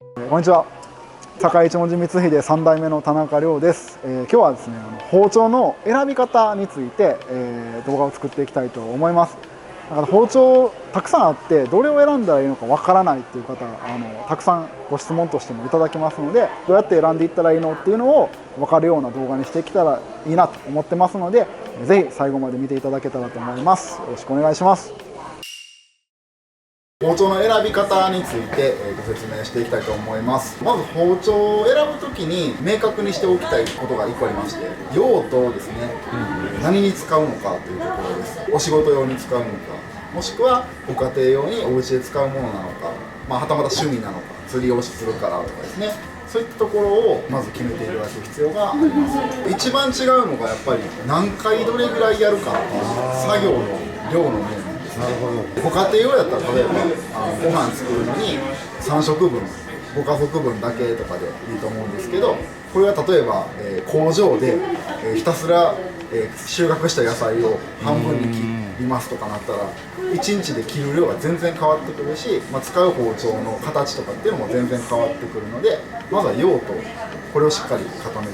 こんにちは。坂一文字光秀3代目の田中亮です。今日はですね、包丁の選び方について、動画を作っていきたいと思います。だから包丁たくさんあってどれを選んだらいいのかわからないっていう方たくさんご質問としてもいただきますので、どうやって選んでいったらいいのっていうのを分かるような動画にしてきたらいいなと思ってますので、ぜひ最後まで見ていただけたらと思います。よろしくお願いします。包丁の選び方についてご説明していきたいと思います。まず包丁を選ぶときに明確にしておきたいことが1個ありまして、用途ですね、何に使うのかというところです。お仕事用に使うのか、もしくはご家庭用にお家で使うものなのか、はたまた趣味なのか、釣りをするからとかですね、そういったところをまず決めていただく必要があります。一番違うのがやっぱり何回どれぐらいやるかっていう作業の量の面。ご家庭用やったら例えばご飯作るのに3食分ご家族分だけとかでいいと思うんですけど、これは例えば、工場で、ひたすら、収穫した野菜を半分に切りますとかなったら1日で切る量が全然変わってくるし、使う包丁の形とかっていうのも全然変わってくるので、まずは用途これをしっかり固めて、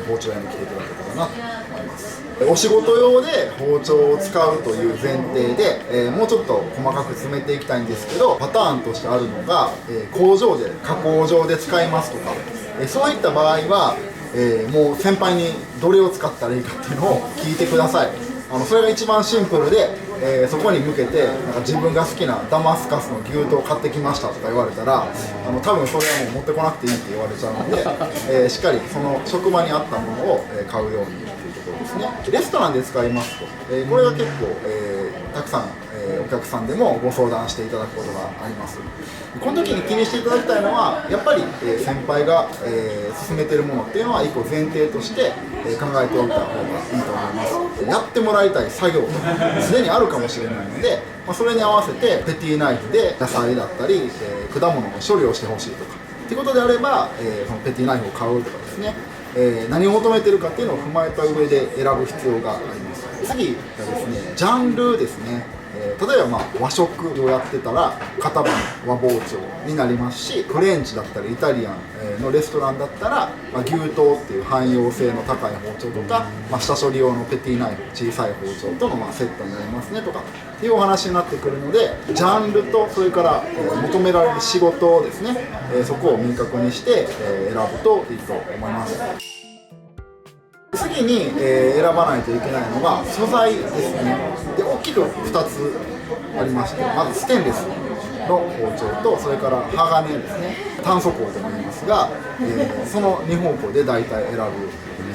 包丁屋に来ていただけたらなと思います。お仕事用で包丁を使うという前提で、もうちょっと細かく詰めていきたいんですけど、パターンとしてあるのが、工場で加工場で使いますとか、そういった場合は、もう先輩にどれを使ったらいいかっていうのを聞いてください。それが一番シンプルで、そこに向けてなんか自分が好きなダマスカスの牛刀を買ってきましたとか言われたら、多分それはもう持ってこなくていいって言われちゃうので、しっかりその職場に合ったものを買うようにっていうところですね。レストランで使いますと、これが結構、たくさん、お客さんでもご相談していただくことがあります。この時に気にしていただきたいのはやっぱり、先輩が、進めているものっていうのは一個前提として、考えておいた方がいいと思います。やってもらいたい作業とかすでにあるかもしれないので、それに合わせてペティナイフで野菜だったり、果物の処理をしてほしいとかっていうことであれば、そのペティナイフを買うとかですね、何を求めているかっていうのを踏まえた上で選ぶ必要があります。次がですね、ジャンルですね。例えば和食をやってたら片刃の和包丁になりますし、フレンチだったりイタリアンのレストランだったら、牛刀っていう汎用性の高い包丁とか、下処理用のペティナイフ小さい包丁とのセットになりますねとかっていうお話になってくるので、ジャンルとそれから求められる仕事ですね、そこを明確にして選ぶといいと思います。次に、選ばないといけないのが素材ですね。で大きく2つありまして、まずステンレスの包丁と、それから鋼ですね、炭素鋼とも言いますが、その2方向で大体選ぶ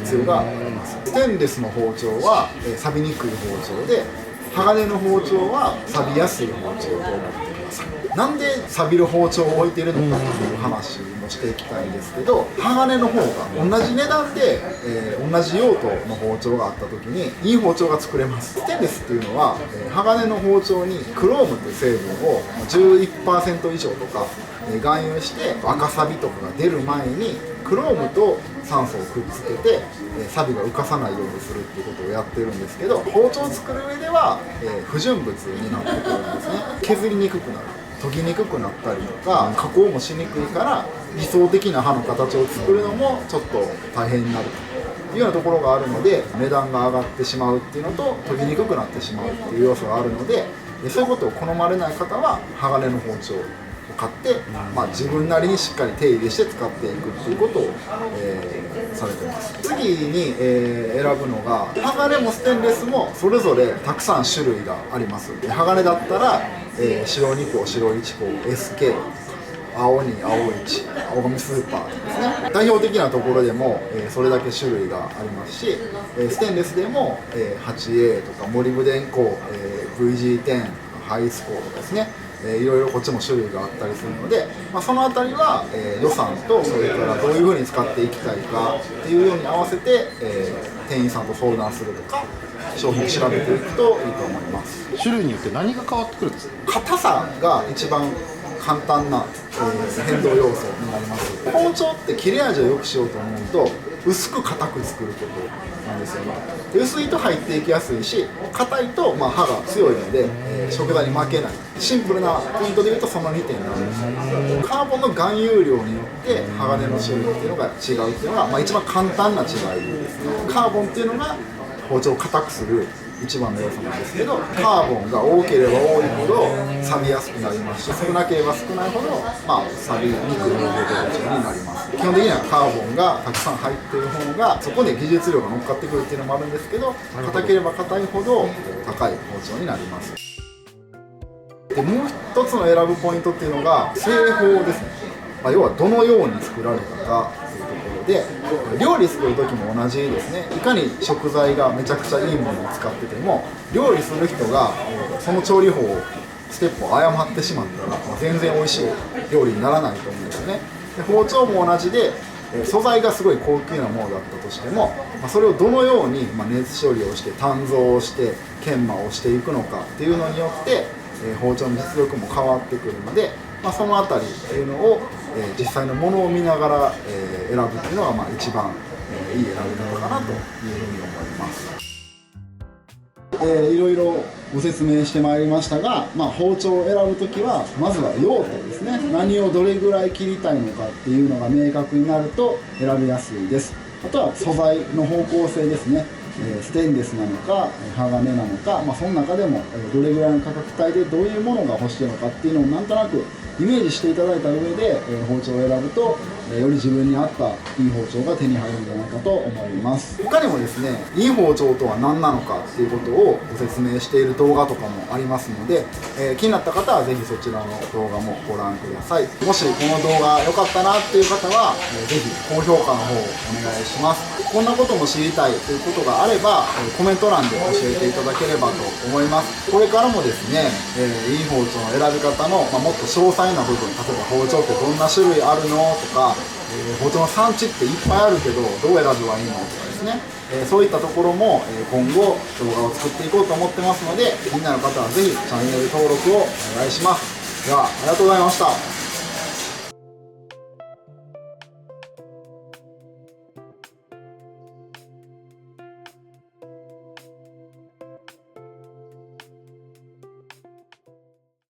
必要があります。ステンレスの包丁は、錆びにくい包丁で、鋼の包丁は錆びやすい包丁と思ってください。なんで錆びる包丁を置いているのかという話もしていきたいんですけど、鋼の方が同じ値段で、同じ用途の包丁があった時にいい包丁が作れます。ステンレスっていうのは、鋼の包丁にクロームという成分を 11% 以上とか、含有して赤錆とかが出る前にクロームと酸素をくっつけて、錆が浮かさないようにするっていうことをやってるんですけど、包丁を作る上では、不純物になってくるんですね。削りにくくなる、研ぎにくくなったりとか加工もしにくいから、理想的な刃の形を作るのもちょっと大変になるというようなところがあるので、値段が上がってしまうっていうのと研ぎにくくなってしまうっていう要素があるので、そういうことを好まれない方は鋼の包丁を買って、自分なりにしっかり手入れして使っていくっていうことを、されてます。次に、選ぶのが鋼もステンレスもそれぞれたくさん種類があります。鋼だったら、白2個白1個 SK とか青2青1青紙スーパーとかですね、代表的なところでも、それだけ種類がありますし、ステンレスでも、8A とかモリブデン鋼、VG10 ハイスコーとかですね、いろいろこっちも種類があったりするので、そのあたりは、予算とそれからどういうふうに使っていきたいかっていうように合わせて、店員さんと相談するとか商品を調べていくといいと思います。種類によって何が変わってくるんですか？硬さが一番簡単な、変動要素になります。包丁って切れ味を良くしようと思うと薄く硬く作ることなんですよね。で薄いと入っていきやすいし、硬いと刃が強いので、食材に負けない。シンプルなポイントで言うとその2点なんです。カーボンの含有量によって鋼の種類っていうのが違うっていうのが、一番簡単な違いですね。カーボンっていうのが包丁を硬くする一番の要素なんですけど、カーボンが多ければ多いほど錆びやすくなりますし、少なければ少ないほど、錆びにくい包丁になります。基本的にはカーボンがたくさん入っている方が、そこで技術量が乗っかってくるっていうのもあるんですけど、硬ければ硬いほど高い包丁になります。でもう一つの選ぶポイントっていうのが製法ですね。要はどのように作られたかというところで、料理作る時も同じですね。いかに食材がめちゃくちゃいいものを使ってても、料理する人がその調理法をステップを誤ってしまったら、全然美味しい料理にならないと思うんですよね。で包丁も同じで、素材がすごい高級なものだったとしても、それをどのように熱処理をして鍛造をして研磨をしていくのかっていうのによって包丁の実力も変わってくるので、そのあたりっていうのを実際のものを見ながら選ぶっていうのが一番いい選び方かなというふうに思います。いろいろご説明してまいりましたが、包丁を選ぶときはまずは用途ですね。何をどれぐらい切りたいのかっていうのが明確になると選びやすいです。あとは素材の方向性ですね。ステンレスなのか鋼なのか、その中でもどれぐらいの価格帯でどういうものが欲しいのかっていうのをなんとなくイメージしていただいた上で包丁を選ぶとより自分に合ったいい包丁が手に入るんじゃないかと思います。他にもですね、いい包丁とは何なのかっていうことをご説明している動画とかもありますので、気になった方はぜひそちらの動画もご覧ください。もしこの動画良かったなっていう方はぜひ高評価の方をお願いします。こんなことも知りたいということがあればコメント欄で教えていただければと思います。これからもですね、いい包丁の選び方の、もっと詳細な部分、例えば包丁ってどんな種類あるのとか、包丁の産地っていっぱいあるけどどう選べばいいのとかですね、そういったところも今後動画を作っていこうと思ってますので、気になる方はぜひチャンネル登録をお願いします。ではありがとうございました。